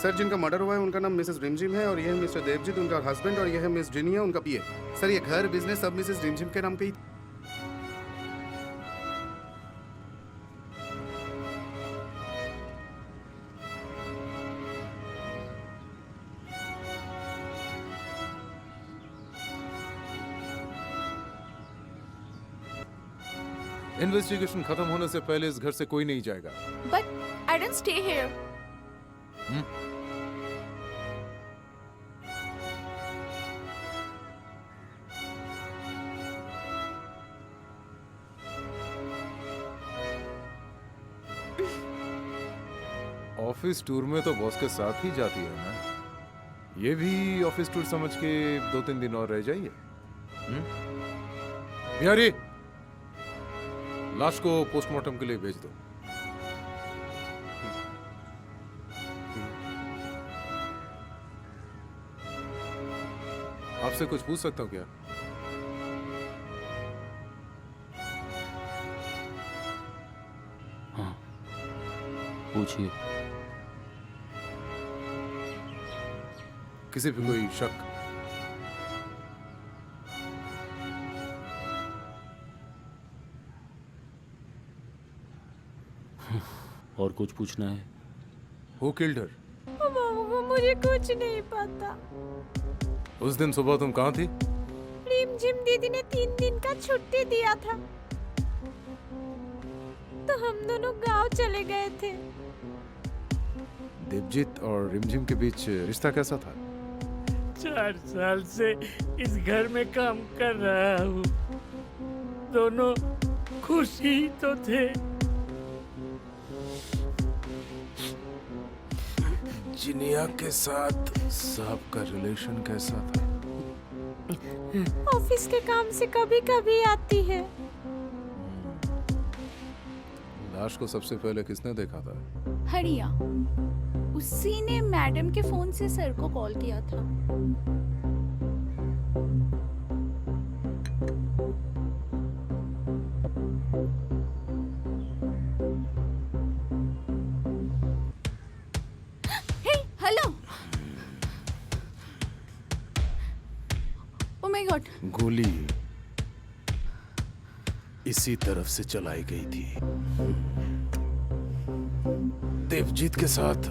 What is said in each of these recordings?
Sir, जिनका murder हुआ है उनका नाम मिसेस रिमझिम है और ये है मिस्टर देवजीत उनका हस्बैंड और ये है मिस जिनिया उनका पीए। सर, ये घर बिजनेस सब मिसेस रिमझिम के नाम पे ही। इन्वेस्टिगेशन खत्म होने से पहले इस घर से कोई नहीं जाएगा। But I didn't stay here. Office tour में तो बॉस के साथ ही जाती है ना। ये भी ऑफिस टूर समझ के 2-3 दिन और रह जाइए। बिहारी, लाश को पोस्टमार्टम के लिए भेज दो। आपसे कुछ पूछ सकता हूँ क्या? हाँ, पूछिए। किसी पे कोई शक? और कुछ पूछना है? Who killed her? मामा, मुझे कुछ नहीं पता। उस दिन सुबह तुम कहाँ थी? रिमझिम दीदी ने 3 दिन का छुट्टी दिया था, तो हम दोनों गांव चले गए थे। देवजीत और रिमझिम के बीच रिश्ता कैसा था? 4 साल से इस घर में काम कर रहा हूँ। दोनों खुश ही तो थे। जिनिया के साथ साहब का रिलेशन कैसा था? ऑफिस के काम से कभी कभी आती है। लाश को सबसे पहले किसने देखा था? हरिया, उसी ने मैडम के फोन से सर को कॉल किया था। हे, हेलो। Oh my God. गोली इसी तरफ से चलाई गई थी। देवजीत के साथ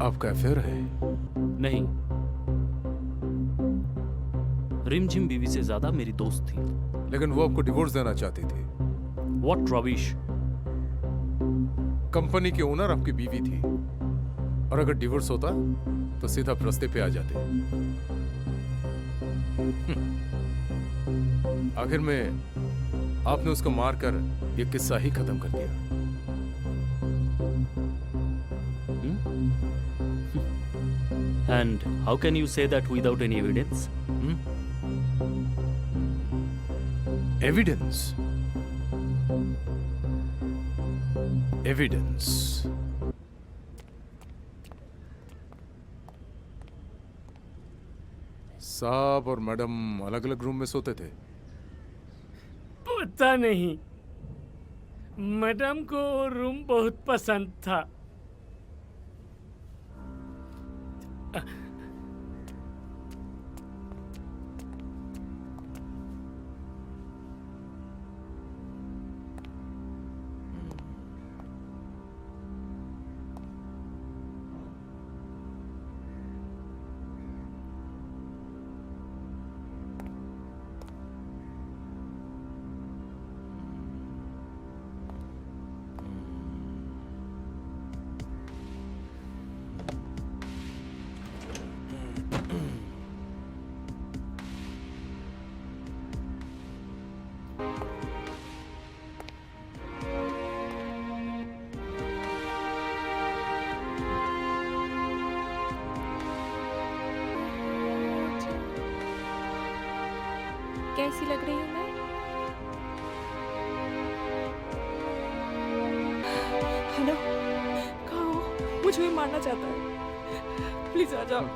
आपका अफेयर है? नहीं, रिमझिम बीवी से ज्यादा मेरी दोस्त थी। लेकिन वो आपको डिवोर्स देना चाहती थी। What rubbish. कंपनी के ओनर आपकी बीवी थी और अगर डिवोर्स होता तो सीधा रास्ते पे आ जाते। आखिर में आपने उसको मारकर ये किस्सा ही खत्म कर दिया। And how can you say that without any evidence? Evidence. Evidence. साहब और मैडम अलग अलग रूम में सोते थे? पता नहीं, मैडम को रूम बहुत पसंद था। कैसी लग रही हूँ मैं? हेलो, कहाँ हो? मुझे भी मारना चाहता है। प्लीज आ जाओ।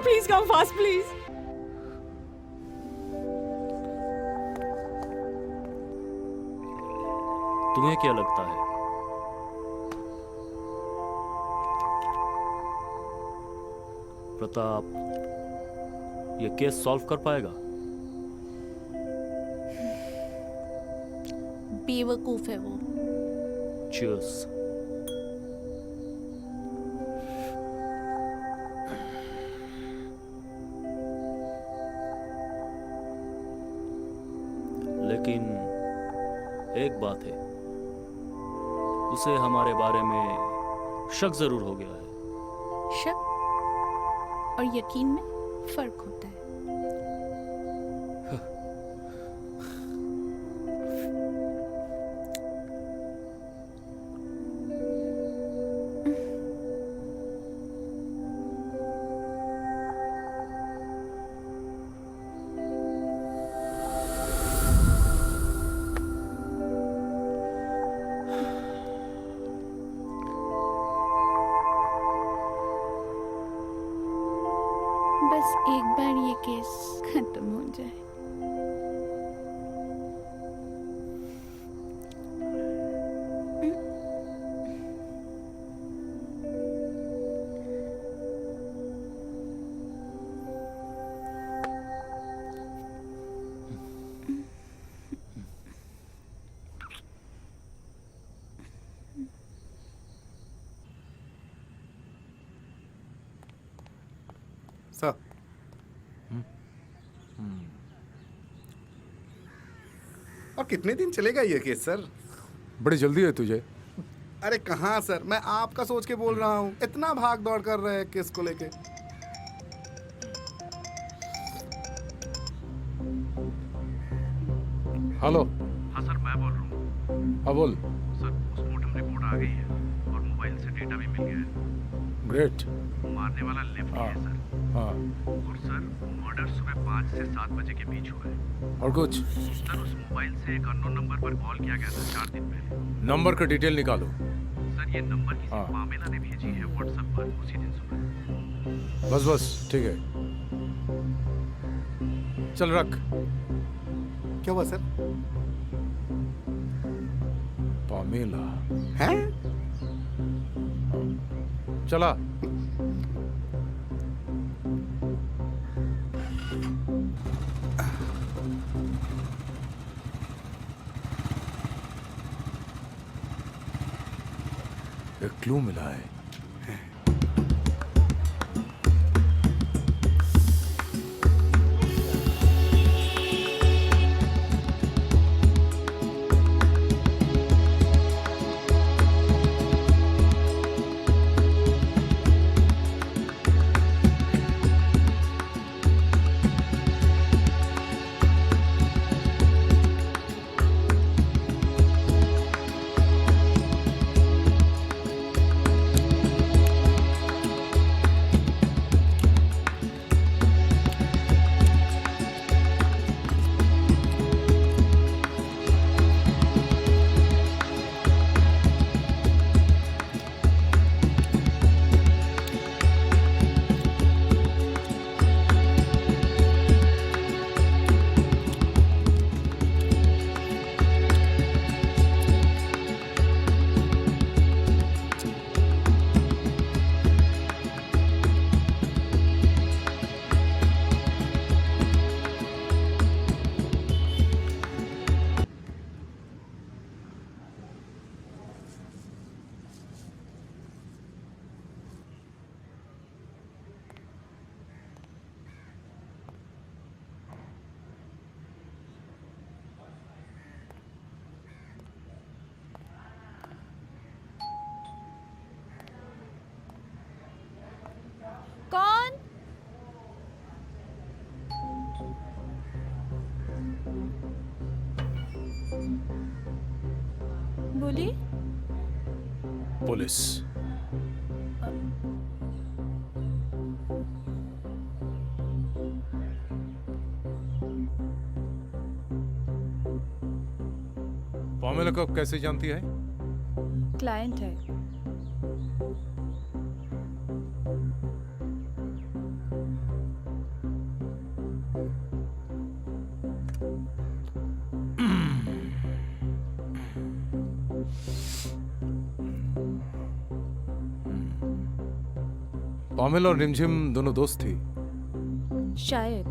Please come fast please. तुम्हें क्या लगता है? प्रताप ये केस सॉल्व कर पाएगा? बेवकूफ है वो। Cheers. लेकिन एक बात है, उसे हमारे बारे में शक जरूर हो गया है। शक और यकीन में फर्क होता है। बस एक बार ये केस खत्म हो जाए। सर और कितने दिन चलेगा ये केस सर? बड़ी जल्दी है तुझे? अरे कहाँ सर, मैं आपका सोच के बोल रहा हूँ। इतना भाग दौड़ कर रहे हैं केस को लेके। हेलो। हाँ सर, मैं बोल रहा हूँ। हाँ बोल। सर पोस्टमार्टम रिपोर्ट आ गई है और मोबाइल से डेटा भी मिल गया है। ग्रेट। मारने वाला लेफ्ट है सर। हाँ। और सर मर्डर सुबह 5 से 7 बजे के बीच हुआ है। और कुछ? सर उस मोबाइल से एक अननोन नंबर पर कॉल किया गया था 4 दिन पहले। नंबर का डिटेल निकालो। सर ये नंबर किसी हाँ। मामेला ने भेजी है व्हाट्सएप पर उसी दिन सुबह। बस बस ठीक है, चल रख। क्या हुआ सर? पामेला हैं? चला। एक क्लू मिला है। कौन? बोलिए। पुलिस। पामेला को कैसे जानती है? क्लाइंट है। पामेला और रिमझिम दोनों दोस्त थी। शायद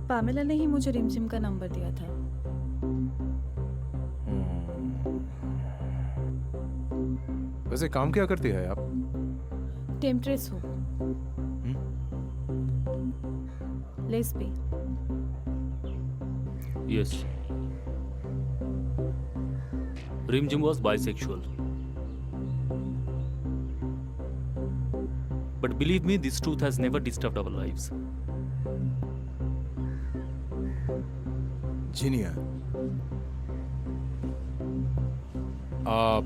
पामेला ने ही मुझे रिमझिम का नंबर दिया था। वैसे काम क्या करती है आप? टेम्पट्रेस हो, लेस्बी। Yes. Rimjim was bisexual. But believe me, this truth has never disturbed our lives. जीनिया, आप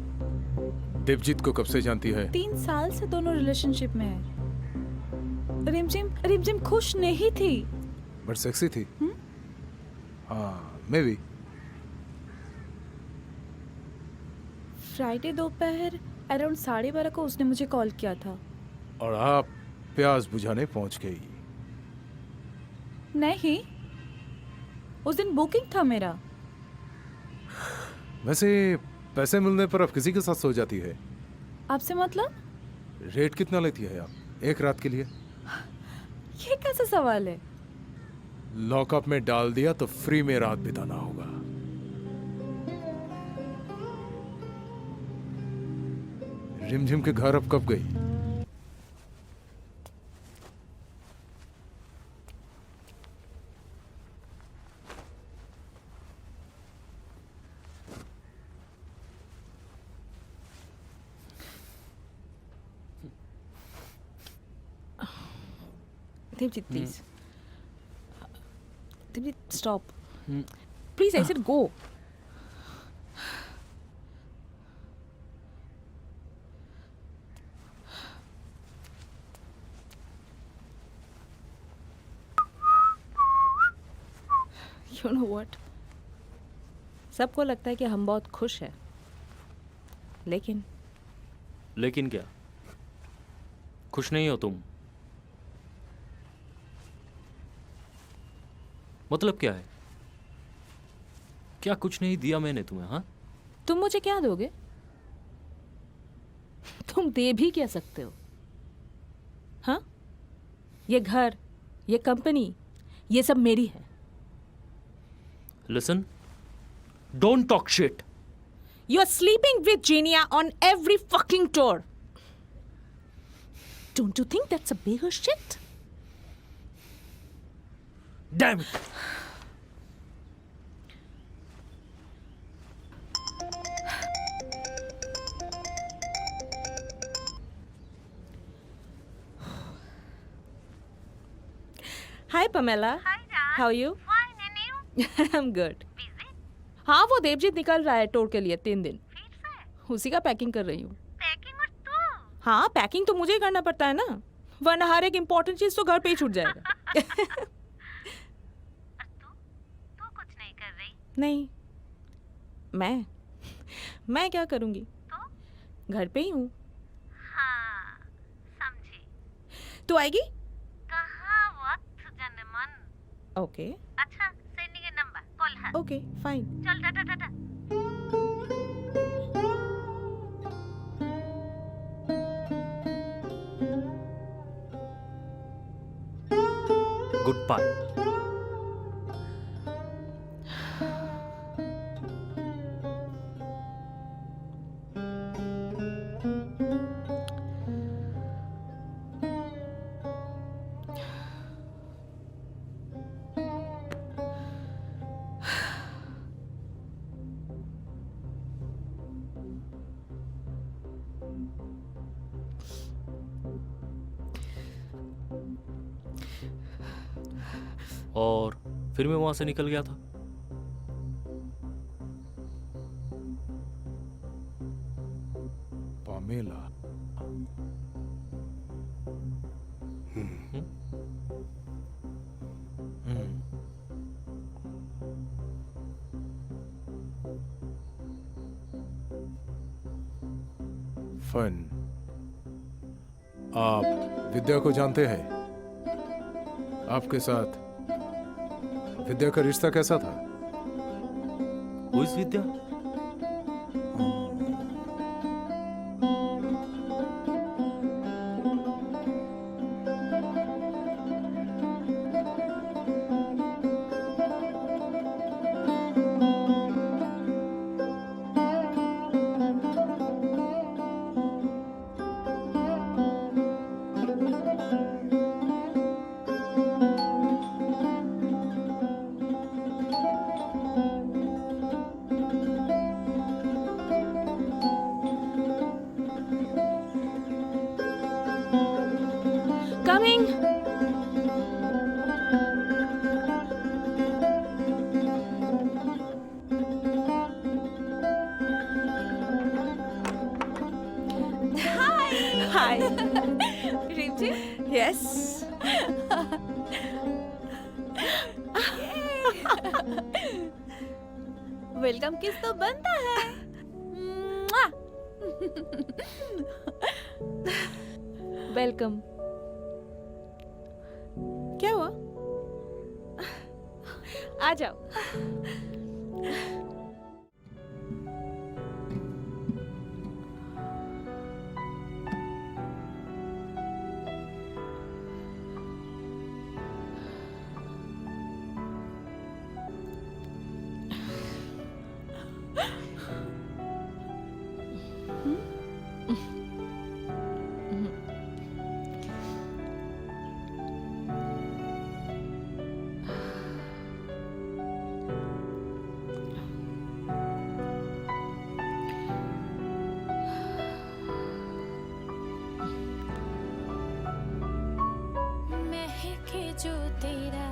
देवजीत को कब से जानती है? 3 साल से दोनों रिलेशनशिप में है। रिमझिम खुश नहीं थी। बट सेक्सी थी। हाँ, मैं भी। फ्राइडे दोपहर अराउंड 12:30 को उसने मुझे कॉल किया था। और आप प्यास बुझाने पहुंच गई। नहीं, उस दिन बुकिंग था मेरा। वैसे पैसे मिलने पर आप किसी के साथ सो जाती है? आपसे मतलब? रेट कितना लेती है आप एक रात के लिए? ये कैसा सवाल है? लॉकअप में डाल दिया तो फ्री में रात बिताना होगा। रिमझिम के घर अब कब गई? Devjit, please. Devjit, stop. Please, I said go. You know what? सबको लगता है कि हम बहुत खुश हैं, लेकिन क्या? खुश नहीं हो तुम? मतलब क्या है? क्या कुछ नहीं दिया मैंने तुम्हें? हाँ, तुम मुझे क्या दोगे? तुम दे भी क्या सकते हो? हाँ, ये घर, ये कंपनी, ये सब मेरी है। Listen, don't talk shit. You are sleeping with Genia on every fucking tour. Don't you think that's a bigger shit? Damn it. Hi Pamela. Hi Jan. How are you? Fine, and you? I'm good. Busy? हाँ, वो देवजीत निकल रहा है tour के लिए 3 दिन। फिर से? उसी का पैकिंग कर रही हूँ। पैकिंग और तू? हाँ, पैकिंग तो मुझे ही करना पड़ता है ना, वरना हर एक इम्पोर्टेंट चीज तो घर पे ही छूट जाएगा। और तू कुछ नहीं कर रही? नहीं, मैं क्या करूँगी? तो? घर पे ही हूँ। हाँ, समझी। तू आएगी? कहाँ वक्त जनमन। ओके अच्छा, सेंडिंग ए नंबर, कॉल है। Okay fine. चल टाटा टाटा। Goodbye. और फिर मैं वहां से निकल गया था। पामेला। फन। आप विद्या को जानते हैं? आपके साथ विद्या का रिश्ता कैसा था? Who is Vidya? कमिंग। हाय रिमझिम यस वेलकम किस तो बनता है। वेलकम। क्या हुआ? आ जाओ। महके जो तेरा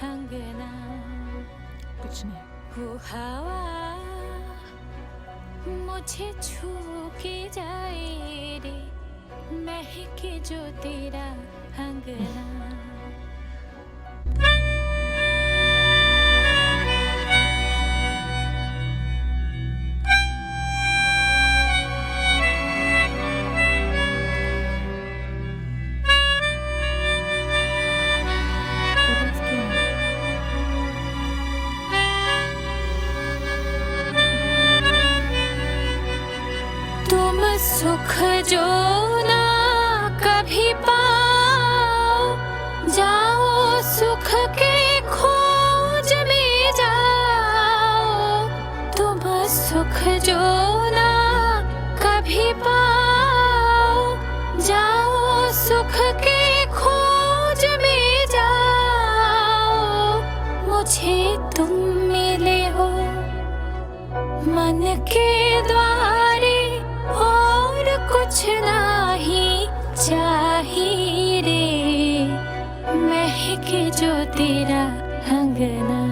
अंगना, कुछ नहीं। वो हवा मुझे छू के जाए रे, महके जो तेरा अंगना। तुम सुख जो ना कभी पाओ, जाओ सुख के खोज में जाओ। तुम सुख जो ना कभी पाओ, जाओ सुख के खोज में जाओ। मुझे तुम मिले हो मन के द्वारे, और कुछ नहीं चाहिए रे, महके जो तेरा अंगना।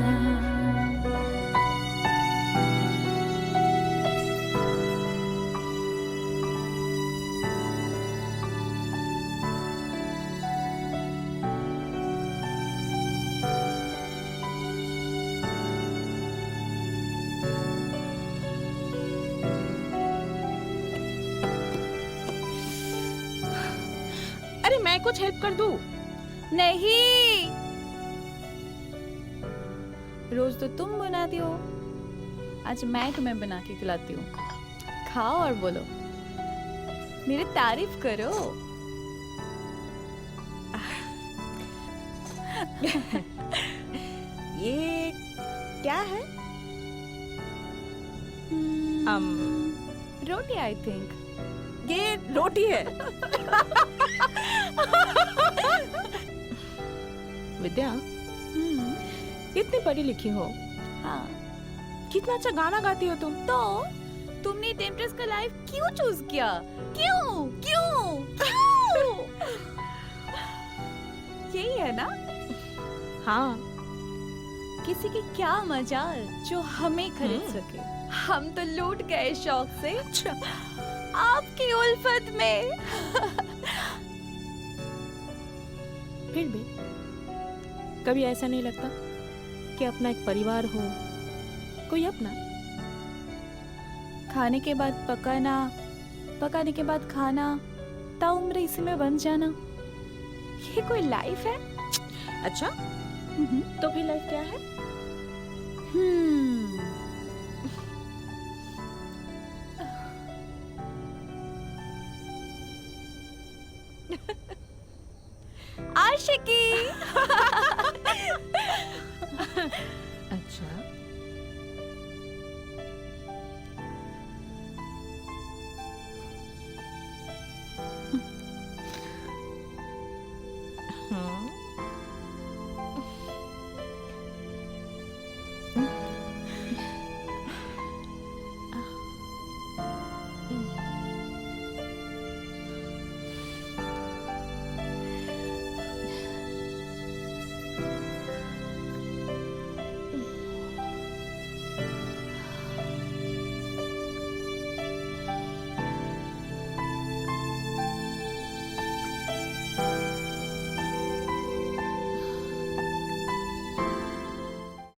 अरे मैं कुछ हेल्प कर दूं? नहीं, रोज तो तुम बनाती हो, आज मैं तुम्हें बना के खिलाती हूँ। खाओ और बोलो, मेरी तारीफ करो। ये क्या है? रोटी आई थिंक। ये रोटी है। विद्या, इतनी पढ़ी लिखी हो, हाँ, कितना अच्छा गाना गाती हो तुम। तो तुमने टेम्परेस का लाइफ क्यों चूज किया? क्यों क्यों क्यों? यही है ना? हाँ, किसी की क्या मजाल जो हमें खरीद सके। हम तो लूट गए शौक से। अच्छा। आपकी उल्फत में। फिर भी कभी ऐसा नहीं लगता कि अपना एक परिवार हो, कोई अपना? खाने के बाद पकाना, पकाने के बाद खाना, ताउम्र इसी में बन जाना, ये कोई लाइफ है? अच्छा, तो फिर लाइफ क्या है? आशिकी। अच्छा,